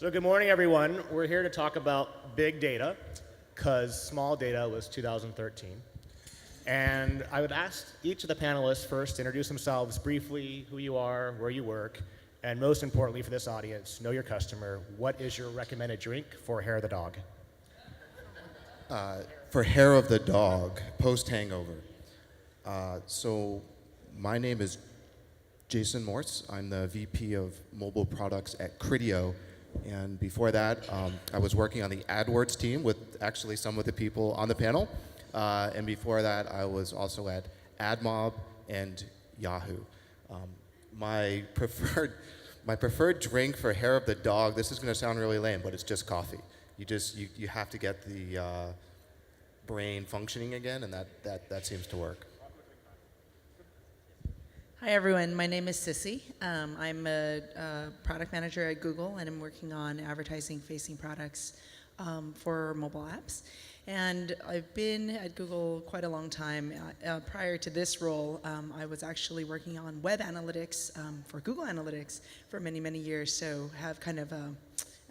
So good morning, everyone. We're here to talk about big data, because small data was 2013. And I would ask each of the panelists first to introduce themselves briefly, who you are, where you work, and most importantly for this audience, know your customer. What is your recommended drink for hair of the dog? For hair of the dog, post-hangover. So my name is Jason Morse. I'm the VP of Mobile Products at Criteo. And before that, I was working on the AdWords team with actually some of the people on the panel. And before that, I was also at AdMob and Yahoo. My preferred drink for hair of the dog, this is going to sound really lame, but it's just coffee. You have to get the brain functioning again, and that seems to work. Hi everyone, my name is Sissy. I'm a product manager at Google, and I'm working on advertising-facing products for mobile apps. And I've been at Google quite a long time. Prior to this role, I was actually working on web analytics for Google Analytics for many, many years, so have kind of a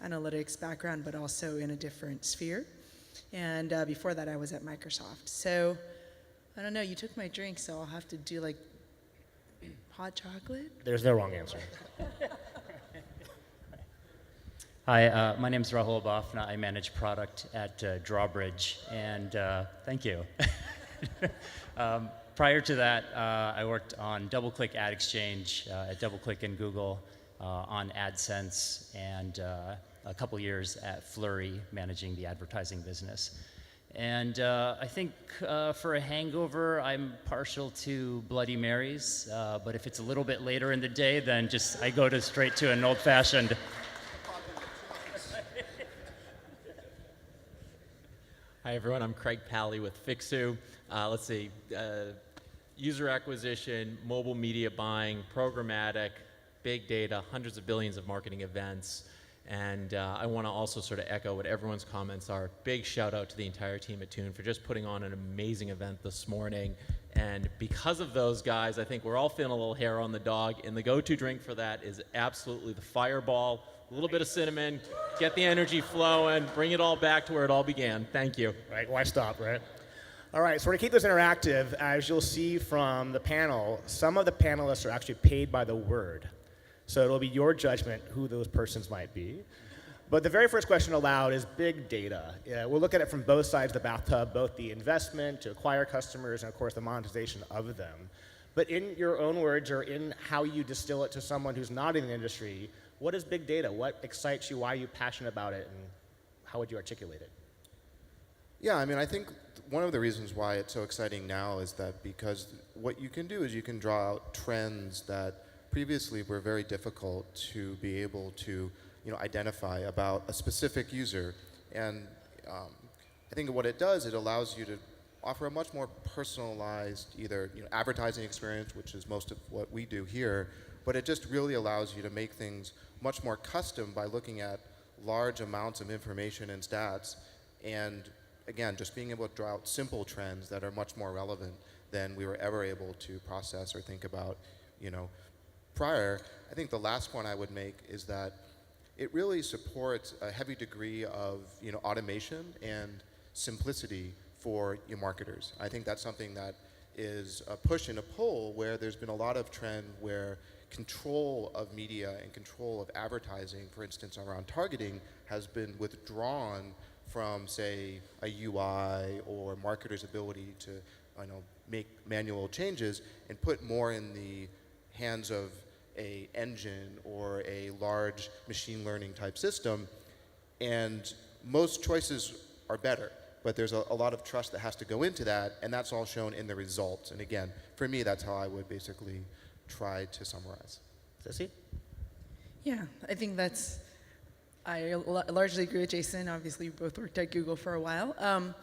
analytics background, but also in a different sphere. And before that, I was at Microsoft. So, I don't know, you took my drink, so I'll have to do like hot chocolate? There's no wrong answer. Hi, my name is Rahul Bafna. I manage product at Drawbridge, and thank you. Prior to that, I worked on DoubleClick Ad Exchange at DoubleClick and Google, on AdSense, and a couple years at Flurry, managing the advertising business. And I think for a hangover, I'm partial to Bloody Marys, but if it's a little bit later in the day, then I go straight to an old-fashioned. Hi everyone, I'm Craig Pally with Fixu. Let's see, user acquisition, mobile media buying, programmatic, big data, hundreds of billions of marketing events. And I want to also sort of echo what everyone's comments are. Big shout out to the entire team at Tune for just putting on an amazing event this morning. And because of those guys, I think we're all feeling a little hair on the dog. And the go-to drink for that is absolutely the Fireball. A little bit of cinnamon, get the energy flowing, bring it all back to where it all began. Thank you. Right, why stop, right? All right, so we're going to keep this interactive. As you'll see from the panel, some of the panelists are actually paid by the word. So it'll be your judgment who those persons might be. But the very first question aloud is big data. We'll look at it from both sides of the bathtub, both the investment to acquire customers and, of course, the monetization of them. But in your own words or in how you distill it to someone who's not in the industry, what is big data? What excites you? Why are you passionate about it? And how would you articulate it? Yeah, I mean, I think one of the reasons why it's so exciting now is that because what you can do is you can draw out trends that previously were very difficult to be able to identify about a specific user. And I think what it does, it allows you to offer a much more personalized either advertising experience, which is most of what we do here, but it just really allows you to make things much more custom by looking at large amounts of information and stats, and again, just being able to draw out simple trends that are much more relevant than we were ever able to process or think about prior. I think the last point I would make is that it really supports a heavy degree of automation and simplicity for your marketers. I think that's something that is a push and a pull where there's been a lot of trend where control of media and control of advertising, for instance, around targeting, has been withdrawn from, say, a UI or marketers' ability to make manual changes and put more in the hands of a engine or a large machine learning type system. And most choices are better, but there's a lot of trust that has to go into that, and that's all shown in the results. And again, for me, that's how I would basically try to summarize. Sissy? Yeah, I think I largely agree with Jason. Obviously, we both worked at Google for a while.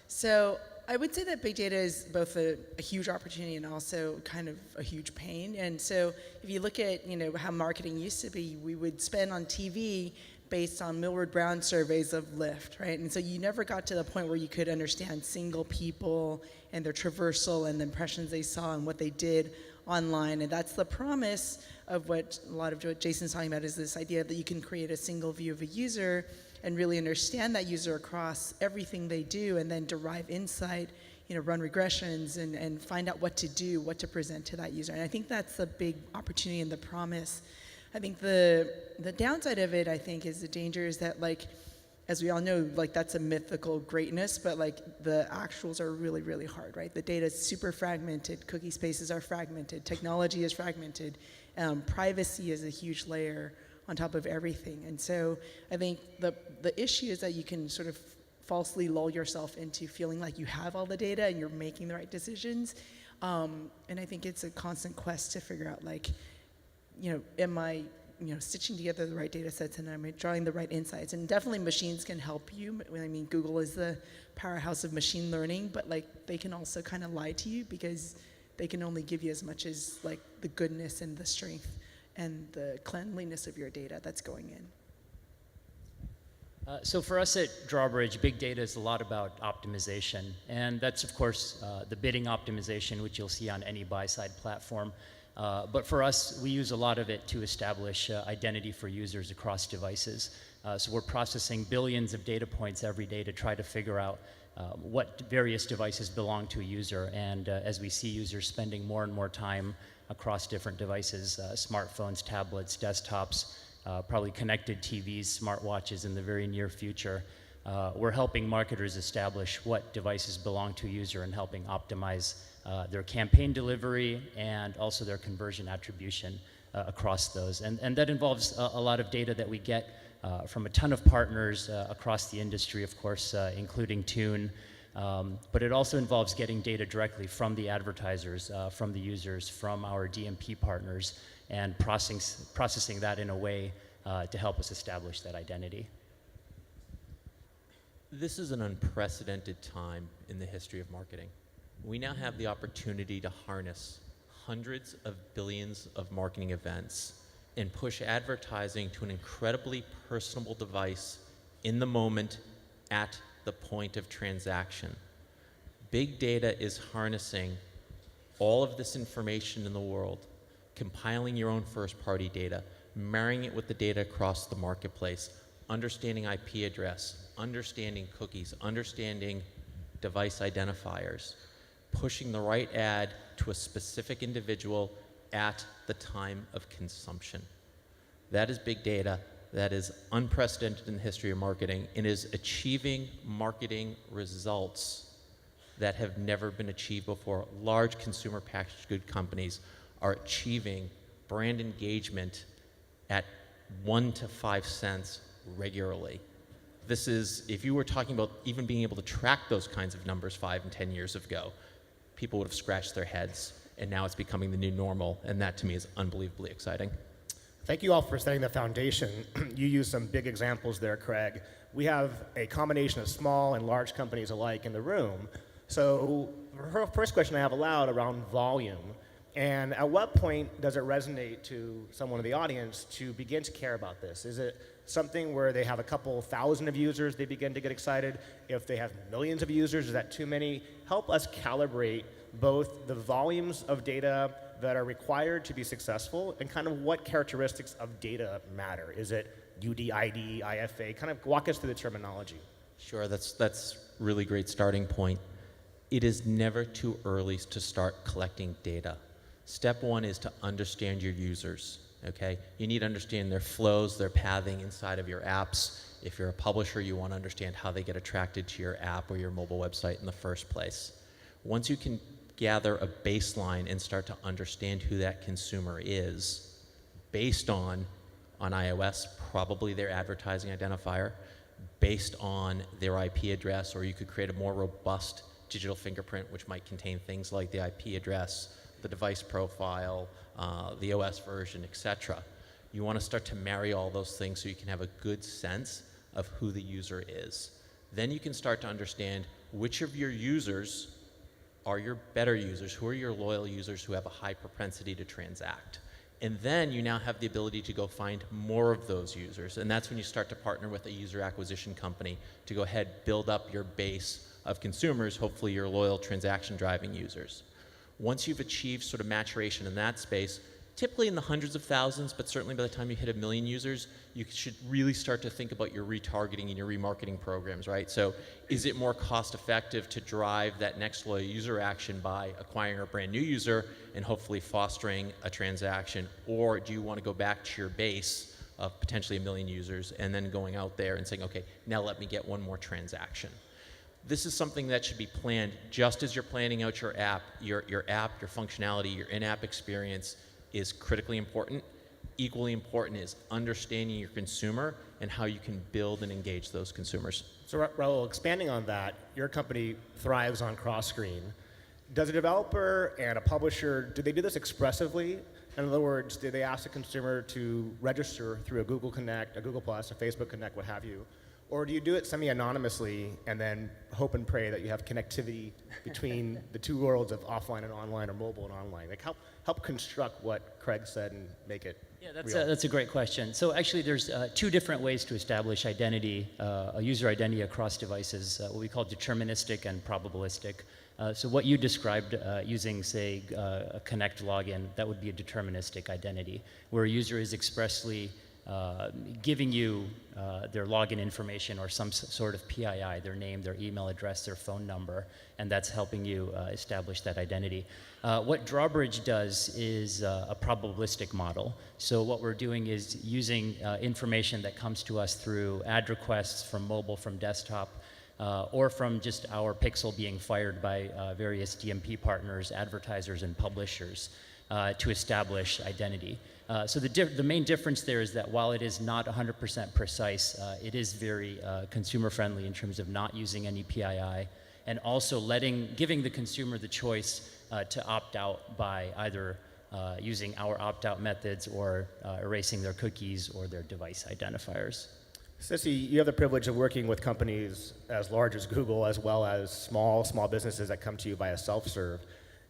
So I would say that big data is both a huge opportunity and also kind of a huge pain. And so if you look at how marketing used to be, we would spend on TV based on Millward Brown surveys of Lyft, right? And so you never got to the point where you could understand single people and their traversal and the impressions they saw and what they did online. And that's the promise of what a lot of what Jason's talking about is this idea that you can create a single view of a user and really understand that user across everything they do and then derive insight, run regressions and find out what to do, what to present to that user. And I think that's the big opportunity and the promise. I think the downside of it, I think, is the danger is that, like, as we all know, like, that's a mythical greatness, but like the actuals are really, really hard, right? The data is super fragmented, cookie spaces are fragmented, technology is fragmented, privacy is a huge layer on top of everything. And so I think the issue is that you can sort of falsely lull yourself into feeling like you have all the data and you're making the right decisions. And I think it's a constant quest to figure out, like, am I stitching together the right data sets and am I drawing the right insights? And definitely machines can help you. I mean, Google is the powerhouse of machine learning, but like they can also kind of lie to you because they can only give you as much as like the goodness and the strength and the cleanliness of your data that's going in. So for us at Drawbridge, big data is a lot about optimization. And that's, of course, the bidding optimization, which you'll see on any buy-side platform. But for us, we use a lot of it to establish identity for users across devices. So we're processing billions of data points every day to try to figure out what various devices belong to a user. And as we see users spending more and more time across different devices, smartphones, tablets, desktops, probably connected TVs, smartwatches in the very near future, we're helping marketers establish what devices belong to a user and helping optimize their campaign delivery and also their conversion attribution across those. And that involves a lot of data that we get from a ton of partners across the industry, of course, including Tune. But it also involves getting data directly from the advertisers, from the users, from our DMP partners, and processing that in a way to help us establish that identity. This is an unprecedented time in the history of marketing. We now have the opportunity to harness hundreds of billions of marketing events and push advertising to an incredibly personable device in the moment at the point of transaction. Big data is harnessing all of this information in the world, compiling your own first-party data, marrying it with the data across the marketplace, understanding IP address, understanding cookies, understanding device identifiers, pushing the right ad to a specific individual at the time of consumption. That is big data. That is unprecedented in the history of marketing and is achieving marketing results that have never been achieved before. Large consumer packaged good companies are achieving brand engagement at 1 to 5 cents regularly. This is, if you were talking about even being able to track those kinds of numbers 5 and 10 years ago, people would have scratched their heads, and now it's becoming the new normal, and that to me is unbelievably exciting. Thank you all for setting the foundation. You used some big examples there, Craig. We have a combination of small and large companies alike in the room. So her first question I have aloud around volume. And at what point does it resonate to someone in the audience to begin to care about this? Is it something where they have a couple thousand of users, they begin to get excited? If they have millions of users, is that too many? Help us calibrate both the volumes of data that are required to be successful and kind of what characteristics of data matter. Is it UDID, IFA? Kind of walk us through the terminology. Sure, that's really great starting point. It is never too early to start collecting data. Step one is to understand your users, okay? You need to understand their flows, their pathing inside of your apps. If you're a publisher, you want to understand how they get attracted to your app or your mobile website in the first place. Once you can gather a baseline and start to understand who that consumer is, based on iOS, probably their advertising identifier, based on their IP address, or you could create a more robust digital fingerprint, which might contain things like the IP address, the device profile, the OS version, etc. You want to start to marry all those things so you can have a good sense of who the user is. Then you can start to understand which of your users are your better users, who are your loyal users who have a high propensity to transact. And then you now have the ability to go find more of those users. And that's when you start to partner with a user acquisition company to go ahead, build up your base of consumers, hopefully your loyal transaction driving users. Once you've achieved sort of maturation in that space, typically in the hundreds of thousands, but certainly by the time you hit 1 million users, you should really start to think about your retargeting and your remarketing programs, right? So is it more cost effective to drive that next loyal user action by acquiring a brand new user and hopefully fostering a transaction? Or do you want to go back to your base of potentially 1 million users and then going out there and saying, okay, now let me get one more transaction? This is something that should be planned just as you're planning out your app. Your functionality, your in-app experience is critically important. Equally important is understanding your consumer and how you can build and engage those consumers. So Raul, expanding on that, your company thrives on cross-screen. Does a developer and a publisher, do they do this expressively? In other words, do they ask the consumer to register through a Google Connect, a Google Plus, a Facebook Connect, what have you? Or do you do it semi-anonymously and then hope and pray that you have connectivity between the two worlds of offline and online, or mobile and online? Like help construct what Craig said and make it real. That's a great question. So actually there's two different ways to establish identity, a user identity across devices, what we call deterministic and probabilistic. So what you described using, say, a Connect login, that would be a deterministic identity, where a user is expressly giving you their login information or some sort of PII, their name, their email address, their phone number, and that's helping you establish that identity. What Drawbridge does is a probabilistic model. So what we're doing is using information that comes to us through ad requests from mobile, from desktop, or from just our pixel being fired by various DMP partners, advertisers, and publishers to establish identity. So the main difference there is that while it is not 100% precise, it is very consumer friendly in terms of not using any PII, and also giving the consumer the choice to opt out by either using our opt-out methods or erasing their cookies or their device identifiers. Sissy, you have the privilege of working with companies as large as Google, as well as small businesses that come to you via self-serve.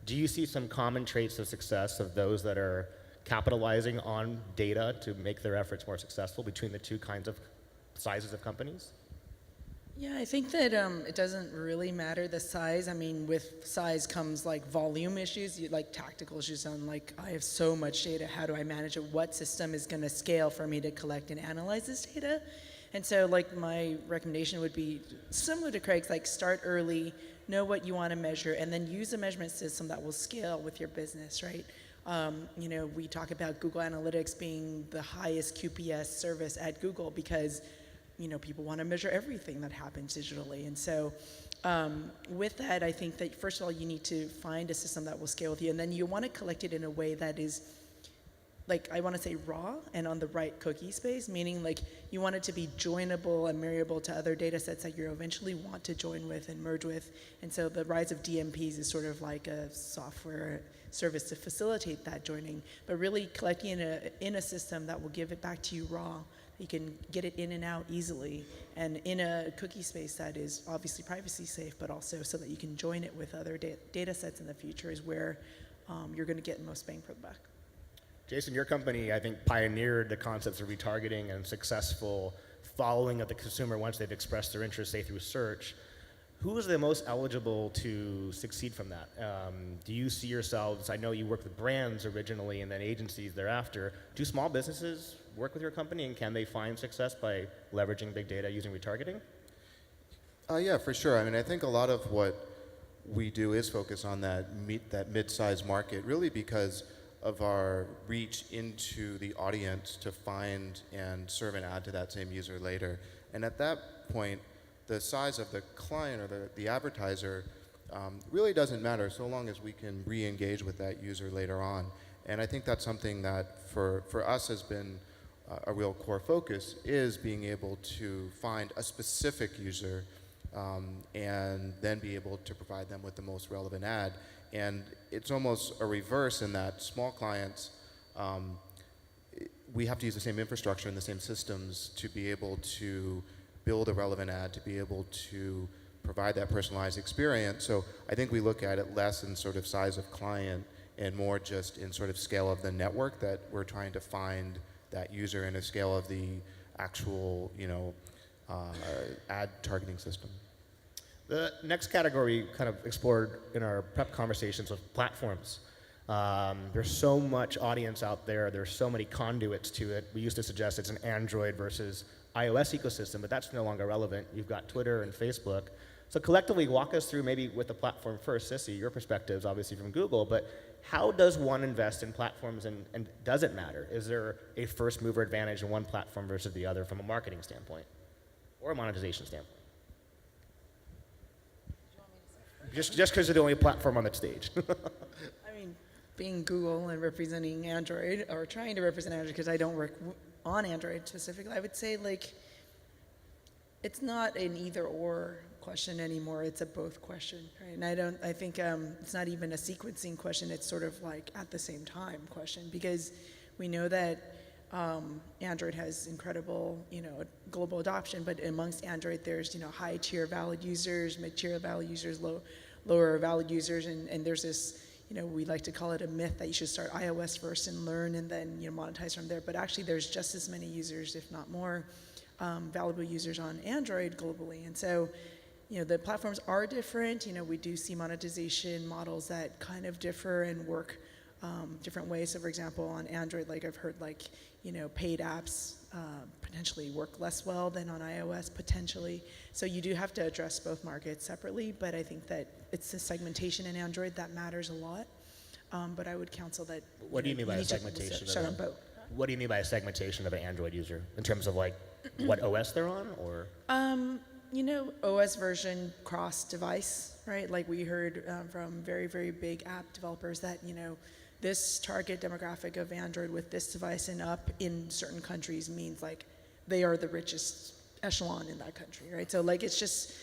Do you see some common traits of success of those that are capitalizing on data to make their efforts more successful between the two kinds of sizes of companies? Yeah, I think that it doesn't really matter the size. I mean, with size comes like volume issues, like tactical issues on like, I have so much data, how do I manage it? What system is gonna scale for me to collect and analyze this data? And so like my recommendation would be similar to Craig's, like start early, know what you wanna measure, and then use a measurement system that will scale with your business, right? You know, we talk about Google Analytics being the highest QPS service at Google because, you know, people want to measure everything that happens digitally. And so with that, I think that first of all, you need to find a system that will scale with you. And then you want to collect it in a way that is, like, I want to say raw and on the right cookie space, meaning like you want it to be joinable and marryable to other data sets that you eventually want to join with and merge with. And so the rise of DMPs is sort of like a software service to facilitate that joining, but really collecting in a system that will give it back to you raw. You can get it in and out easily, and in a cookie space that is obviously privacy safe, but also so that you can join it with other data sets in the future is where you're going to get most bang for the buck. Jason, your company, I think, pioneered the concepts of retargeting and successful following of the consumer once they've expressed their interest, say, through search. Who is the most eligible to succeed from that? Do you see yourselves, I know you worked with brands originally and then agencies thereafter. Do small businesses work with your company, and can they find success by leveraging big data using retargeting? Yeah, for sure. I mean, I think a lot of what we do is focus on that mid-sized market, really because of our reach into the audience to find and serve an ad to that same user later. And at that point, the size of the client or the advertiser really doesn't matter so long as we can re-engage with that user later on. And I think that's something that for us has been a real core focus, is being able to find a specific user and then be able to provide them with the most relevant ad. And it's almost a reverse in that small clients, we have to use the same infrastructure and the same systems to be able to build a relevant ad, to be able to provide that personalized experience. So I think we look at it less in sort of size of client and more just in sort of scale of the network that we're trying to find that user in a scale of the actual, ad targeting system. The next category we kind of explored in our prep conversations was platforms. There's so much audience out there. There's so many conduits to it. We used to suggest it's an Android versus iOS ecosystem, but that's no longer relevant. You've got Twitter and Facebook. So collectively, walk us through maybe with the platform first. Sissy, your perspectives obviously from Google, but how does one invest in platforms, and does it matter? Is there a first mover advantage in one platform versus the other from a marketing standpoint or a monetization standpoint? Just because you're the only platform on that stage. I mean, being Google and representing Android, or trying to represent Android, because I don't work on Android specifically, I would say like it's not an either or question anymore. It's a both question, right? And I think it's not even a sequencing question. It's sort of like at the same time question, because we know that Android has incredible, global adoption, but amongst Android, there's, high tier valid users, mid tier valid users, lower valid users, and there's this, we like to call it a myth that you should start iOS first and learn and then, monetize from there. But actually, there's just as many users, if not more, valuable users on Android globally. And so, the platforms are different. We do see monetization models that kind of differ and work different ways. So for example, on Android, like I've heard paid apps potentially work less well than on iOS, potentially. So you do have to address both markets separately, but I think that it's the segmentation in Android that matters a lot. But I would counsel that. What do you mean by a segmentation? What do you mean by a segmentation of an Android user in terms of like what OS they're on, or? OS version cross-device, right? Like we heard from very, very big app developers that, this target demographic of Android with this device and up in certain countries means like they are the richest echelon in that country, right? So like it's just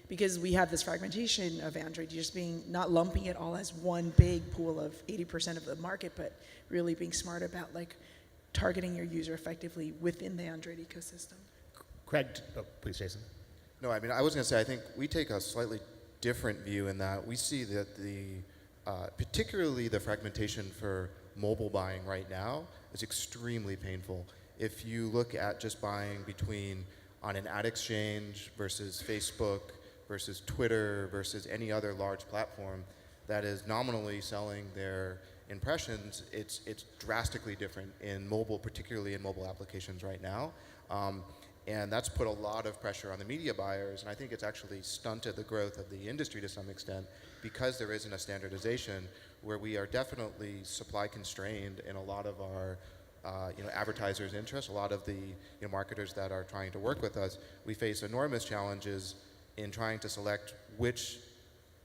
because we have this fragmentation of Android, you're just not lumping it all as one big pool of 80% of the market, but really being smart about like targeting your user effectively within the Android ecosystem. Craig, please, Jason. No, I mean, I was going to say, I think we take a slightly different view in that we see that particularly the fragmentation for mobile buying right now is extremely painful. If you look at just buying on an ad exchange versus Facebook versus Twitter versus any other large platform that is nominally selling their impressions, it's drastically different in mobile, particularly in mobile applications right now. And that's put a lot of pressure on the media buyers, and I think it's actually stunted the growth of the industry to some extent because there isn't a standardization where we are definitely supply constrained in a lot of our advertisers' interests, a lot of the marketers that are trying to work with us. We face enormous challenges in trying to select which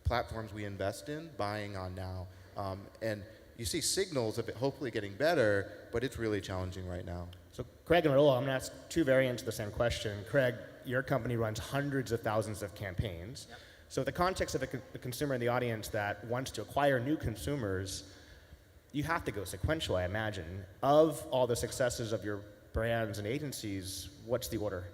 platforms we invest in buying on now. And you see signals of it hopefully getting better, but it's really challenging right now. So Craig and Raul, I'm going to ask two variants of the same question. Craig, your company runs hundreds of thousands of campaigns. Yep. So the context of the consumer in the audience that wants to acquire new consumers, you have to go sequential, I imagine. Of all the successes of your brands and agencies, what's the order?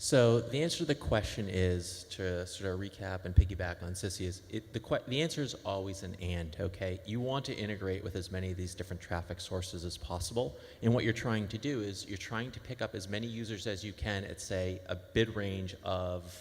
So the answer to the question is, to sort of recap and piggyback on Sissy, is the answer is always an and, okay? You want to integrate with as many of these different traffic sources as possible, and what you're trying to do is you're trying to pick up as many users as you can at, say, a bid range of,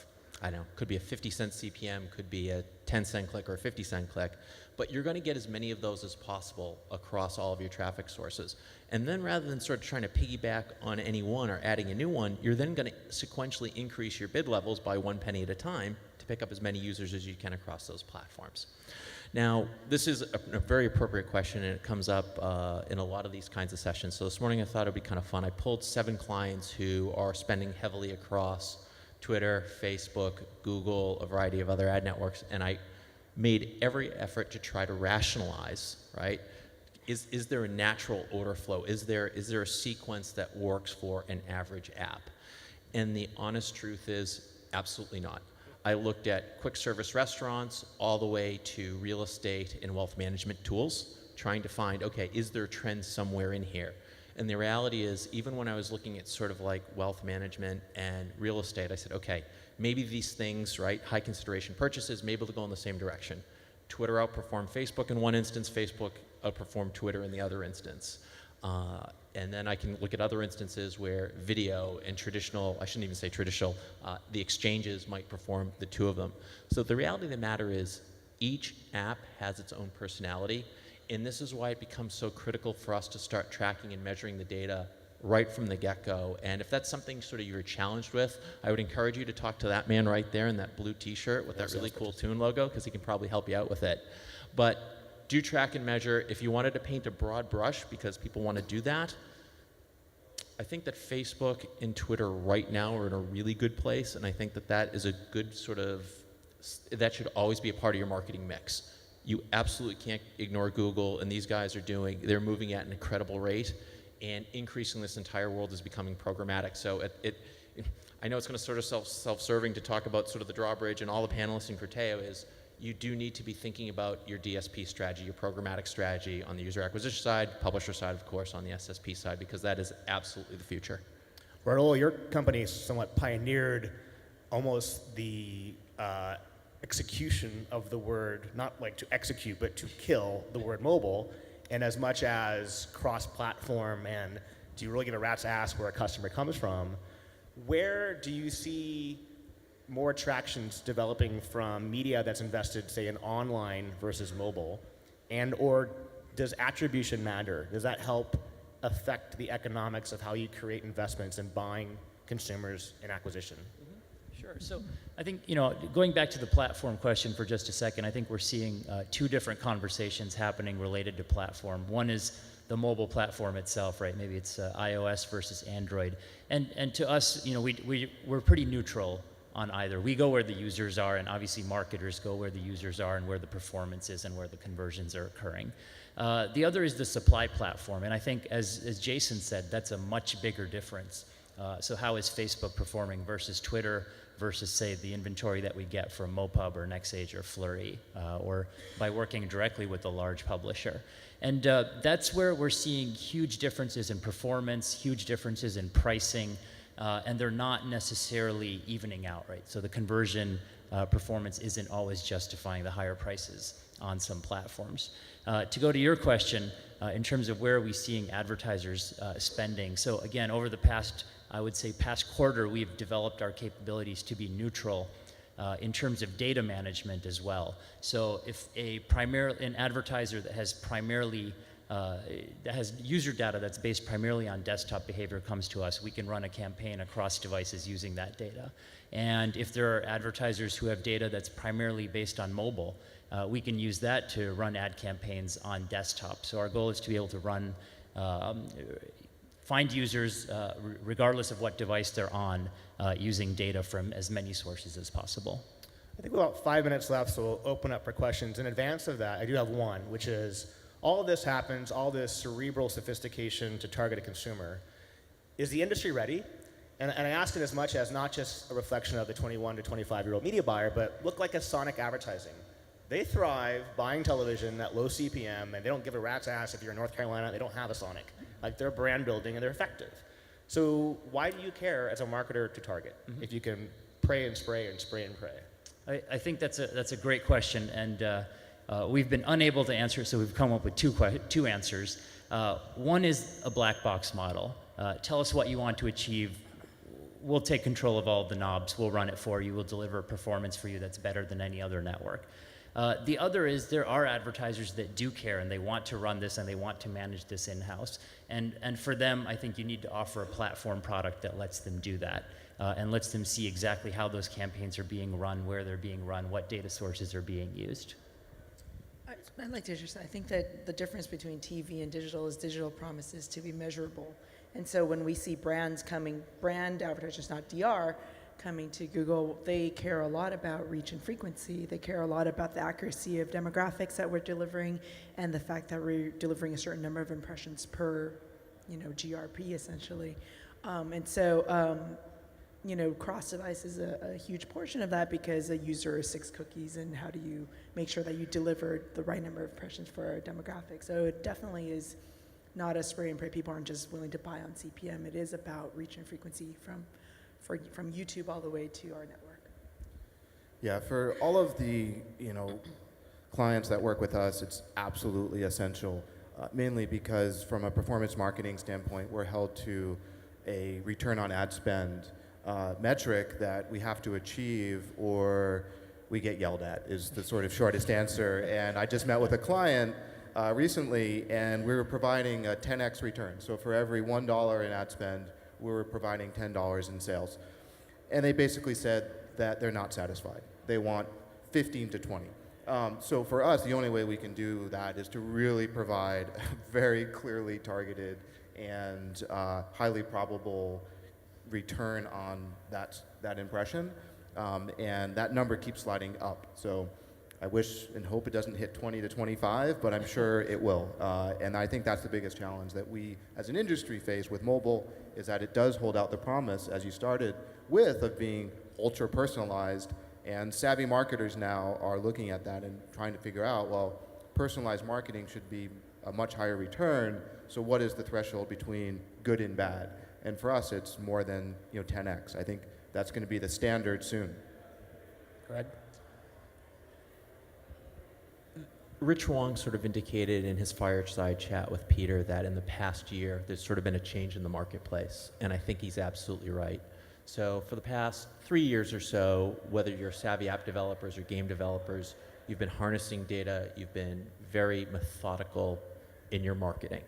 I don't know, could be a 50-cent CPM, could be a 10-cent click or a 50-cent click, but you're going to get as many of those as possible across all of your traffic sources. And then rather than sort of trying to piggyback on any one or adding a new one, you're then going to sequentially increase your bid levels by 1 penny at a time to pick up as many users as you can across those platforms. Now, this is a very appropriate question, and it comes up in a lot of these kinds of sessions. So this morning I thought it would be kind of fun. I pulled 7 clients who are spending heavily across Twitter, Facebook, Google, a variety of other ad networks, and I made every effort to try to rationalize, right? Is there a natural order flow? Is there a sequence that works for an average app? And the honest truth is absolutely not. I looked at quick service restaurants all the way to real estate and wealth management tools, trying to find, okay, is there a trend somewhere in here? And the reality is, even when I was looking at sort of like wealth management and real estate, I said, okay, maybe these things, right, high consideration purchases, maybe they'll go in the same direction. Twitter outperformed Facebook in one instance, Facebook outperformed Twitter in the other instance. And then I can look at other instances where video and traditional, I shouldn't even say traditional, the exchanges might perform the two of them. So the reality of the matter is, Each app has its own personality, and this is why it becomes so critical for us to start tracking and measuring the data right from the get-go. And if that's something sort of you're challenged with, I would encourage you to talk to that man right there in that blue t-shirt with that really cool Tune logo, because he can probably help you out with it. But do track and measure. If you wanted to paint a broad brush, because people want to do that, I think that Facebook and Twitter right now are in a really good place, and I think that that is a good sort of, that should always be a part of your marketing mix. You absolutely can't ignore Google, and these guys they're moving at an incredible rate, and increasingly this entire world is becoming programmatic. So I know it's going to sort of self-serving to talk about sort of the drawbridge, and all the panelists in Criteo is you do need to be thinking about your DSP strategy, your programmatic strategy on the user acquisition side, publisher side, of course, on the SSP side, because that is absolutely the future. Raul, your company somewhat pioneered almost the execution of the word, not like to execute, but to kill the word mobile, and as much as cross-platform and do you really give a rat's ass where a customer comes from, where do you see more attractions developing from media that's invested, say, in online versus mobile? And or does attribution matter? Does that help affect the economics of how you create investments in buying consumers and acquisition? Sure. So I think, going back to the platform question for just a second, I think we're seeing two different conversations happening related to platform. One is the mobile platform itself, right? Maybe it's iOS versus Android. And to us, we're pretty neutral on either. We go where the users are, and obviously marketers go where the users are and where the performance is and where the conversions are occurring. The other is the supply platform, and I think, as Jason said, that's a much bigger difference. So how is Facebook performing versus Twitter versus, say, the inventory that we get from Mopub or NextAge or Flurry, or by working directly with a large publisher? And that's where we're seeing huge differences in performance, huge differences in pricing, and they're not necessarily evening out, right? So the conversion performance isn't always justifying the higher prices on some platforms. To go to your question, in terms of where are we seeing advertisers spending, so again, over the past quarter, we've developed our capabilities to be neutral in terms of data management as well. So if an advertiser that has user data that's based primarily on desktop behavior comes to us, we can run a campaign across devices using that data. And if there are advertisers who have data that's primarily based on mobile, we can use that to run ad campaigns on desktop. So our goal is to be able to find users regardless of what device they're on, using data from as many sources as possible. I think we have about 5 minutes left, so we'll open up for questions. In advance of that, I do have one, which is, all of this happens, all this cerebral sophistication to target a consumer. Is the industry ready? And I ask it as much as not just a reflection of the 21 to 25-year-old media buyer, but look like a Sonic advertising. They thrive buying television at low CPM, and they don't give a rat's ass if you're in North Carolina, they don't have a Sonic. Like, they're brand building and they're effective. So why do you care as a marketer to target if you can pray and spray and spray and pray? I think that's a great question, and we've been unable to answer it, so we've come up with two answers. One is a black box model. Tell us what you want to achieve. We'll take control of all of the knobs. We'll run it for you. We'll deliver performance for you that's better than any other network. The other is there are advertisers that do care, and they want to run this, and they want to manage this in-house. And for them, I think you need to offer a platform product that lets them do that, and lets them see exactly how those campaigns are being run, where they're being run, what data sources are being used. I'd like to just say, I think that the difference between TV and digital is digital promises to be measurable. And so when we see brand advertisers, not DR, coming to Google, they care a lot about reach and frequency. They care a lot about the accuracy of demographics that we're delivering, and the fact that we're delivering a certain number of impressions per, GRP essentially. Cross-device is a huge portion of that, because a user is 6 cookies, and how do you make sure that you deliver the right number of impressions for a demographic? So it definitely is not a spray and pray. People aren't just willing to buy on CPM. It is about reach and frequency from YouTube all the way to our network. Yeah, for all of the clients that work with us, it's absolutely essential, mainly because from a performance marketing standpoint, we're held to a return on ad spend metric that we have to achieve, or we get yelled at, is the sort of shortest answer. And I just met with a client recently, and we were providing a 10x return. So for every $1 in ad spend, we were providing $10 in sales. And they basically said that they're not satisfied. They want 15 to 20. So for us, the only way we can do that is to really provide a very clearly targeted and highly probable return on that impression. And that number keeps sliding up. So I wish and hope it doesn't hit 20 to 25, but I'm sure it will. And I think that's the biggest challenge that we as an industry face with mobile, is that it does hold out the promise, as you started with, of being ultra personalized. And savvy marketers now are looking at that and trying to figure out, well, personalized marketing should be a much higher return. So what is the threshold between good and bad? And for us, it's more than 10x. I think that's going to be the standard soon. Greg? Rich Wong sort of indicated in his fireside chat with Peter that in the past year, there's sort of been a change in the marketplace. And I think he's absolutely right. So for the past 3 years or so, whether you're savvy app developers or game developers, you've been harnessing data, you've been very methodical in your marketing.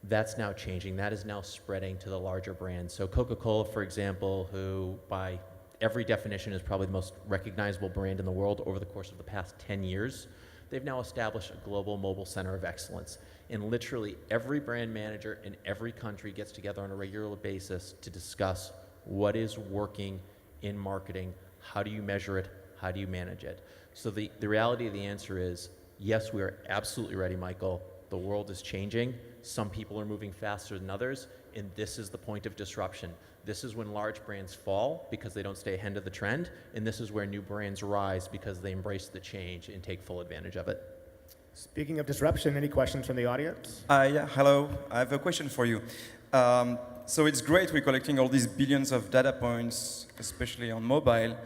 That's now changing. That is now spreading to the larger brands. So Coca-Cola, for example, who by every definition is probably the most recognizable brand in the world over the course of the past 10 years, they've now established a global mobile center of excellence. And literally every brand manager in every country gets together on a regular basis to discuss what is working in marketing, how do you measure it, how do you manage it. So the reality of the answer is, yes, we are absolutely ready, Michael. The world is changing. Some people are moving faster than others, and this is the point of disruption. This is when large brands fall because they don't stay ahead of the trend, and this is where new brands rise because they embrace the change and take full advantage of it. Speaking of disruption, any questions from the audience? Yeah, hello. I have a question for you. So it's great we're collecting all these billions of data points, especially on mobile,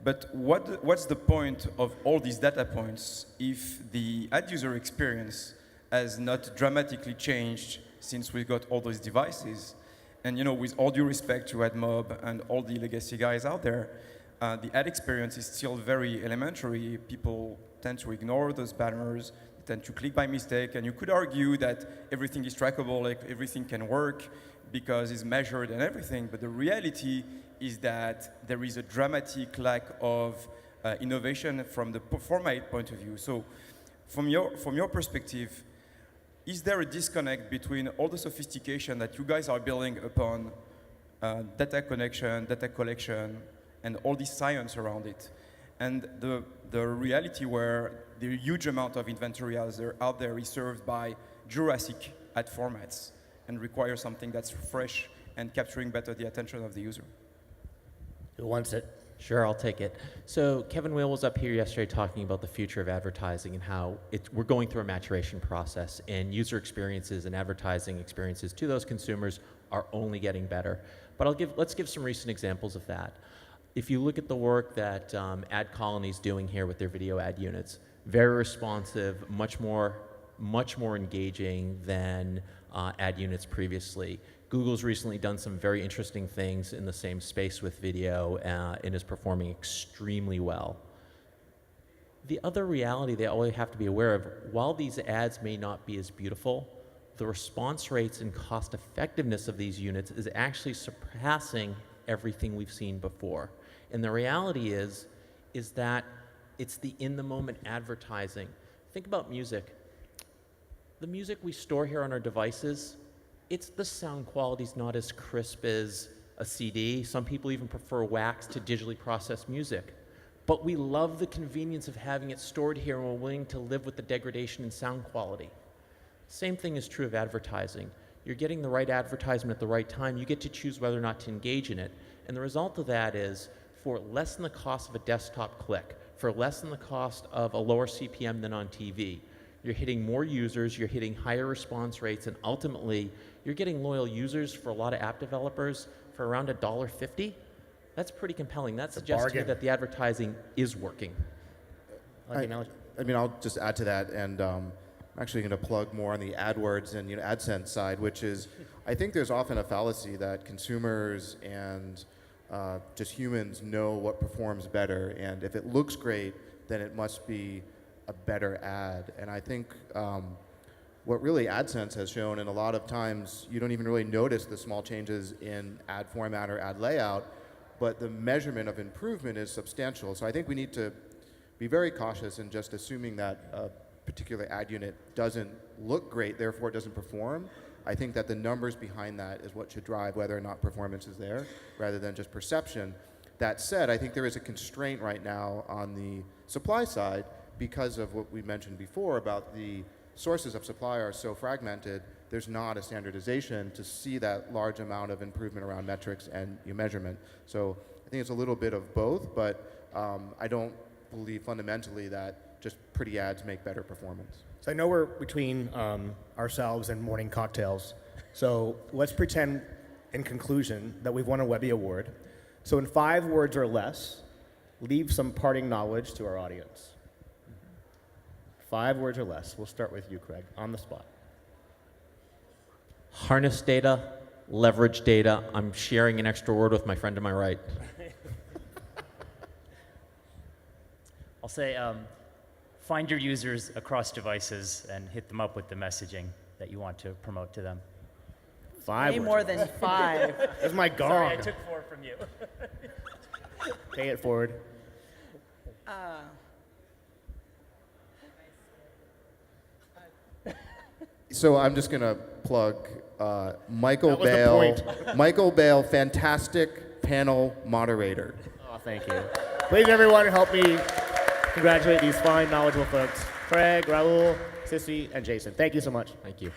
but what's the point of all these data points if the ad user experience has not dramatically changed since we got all those devices? And with all due respect to AdMob and all the legacy guys out there, the ad experience is still very elementary. People tend to ignore those banners, tend to click by mistake, and you could argue that everything is trackable, like everything can work because it's measured and everything, but the reality is that there is a dramatic lack of innovation from the format point of view. So from your perspective, is there a disconnect between all the sophistication that you guys are building upon data connection, data collection, and all this science around it, and the reality where the huge amount of inventory out there is served by Jurassic ad formats and requires something that's fresh and capturing better the attention of the user? Who wants it? Sure, I'll take it. So Kevin Whale was up here yesterday talking about the future of advertising and how we're going through a maturation process, and user experiences and advertising experiences to those consumers are only getting better. But let's give some recent examples of that. If you look at the work that Ad Colony's doing here with their video ad units, very responsive, much more engaging than ad units previously. Google's recently done some very interesting things in the same space with video and is performing extremely well. The other reality they always have to be aware of, while these ads may not be as beautiful, the response rates and cost effectiveness of these units is actually surpassing everything we've seen before. And the reality is that it's the in-the-moment advertising. Think about music. The music we store here on our devices, the sound quality's not as crisp as a CD. Some people even prefer wax to digitally processed music. But we love the convenience of having it stored here, and we're willing to live with the degradation in sound quality. Same thing is true of advertising. You're getting the right advertisement at the right time. You get to choose whether or not to engage in it. And the result of that is, for less than the cost of a desktop click, for less than the cost of a lower CPM than on TV, you're hitting more users, you're hitting higher response rates, and ultimately, you're getting loyal users for a lot of app developers for around $1.50. That's pretty compelling. That suggests to me that the advertising is working. I mean, I'll just add to that, and I'm actually going to plug more on the AdWords and AdSense side, which is, I think there's often a fallacy that consumers and just humans know what performs better, and if it looks great, then it must be a better ad. And I think what really AdSense has shown, and a lot of times you don't even really notice the small changes in ad format or ad layout, but the measurement of improvement is substantial. So I think we need to be very cautious in just assuming that a particular ad unit doesn't look great, therefore it doesn't perform. I think that the numbers behind that is what should drive whether or not performance is there, rather than just perception. That said, I think there is a constraint right now on the supply side because of what we mentioned before about the sources of supply are so fragmented, there's not a standardization to see that large amount of improvement around metrics and measurement. So I think it's a little bit of both, but I don't believe fundamentally that just pretty ads make better performance. So I know we're between ourselves and morning cocktails. So let's pretend, in conclusion, that we've won a Webby Award. So in 5 words or less, leave some parting knowledge to our audience. 5 words or less. We'll start with you, Craig, on the spot. Harness data, leverage data. I'm sharing an extra word with my friend to my right. I'll say find your users across devices and hit them up with the messaging that you want to promote to them. 5 Way words. more than 5. That's my gong. Sorry, I took 4 from you. Pay it forward. So I'm just going to plug Michael That was the Bale. point. Michael Bale, fantastic panel moderator. Oh, thank you. Please, everyone, help me congratulate these fine, knowledgeable folks. Craig, Raul, Sissy, and Jason. Thank you so much. Thank you.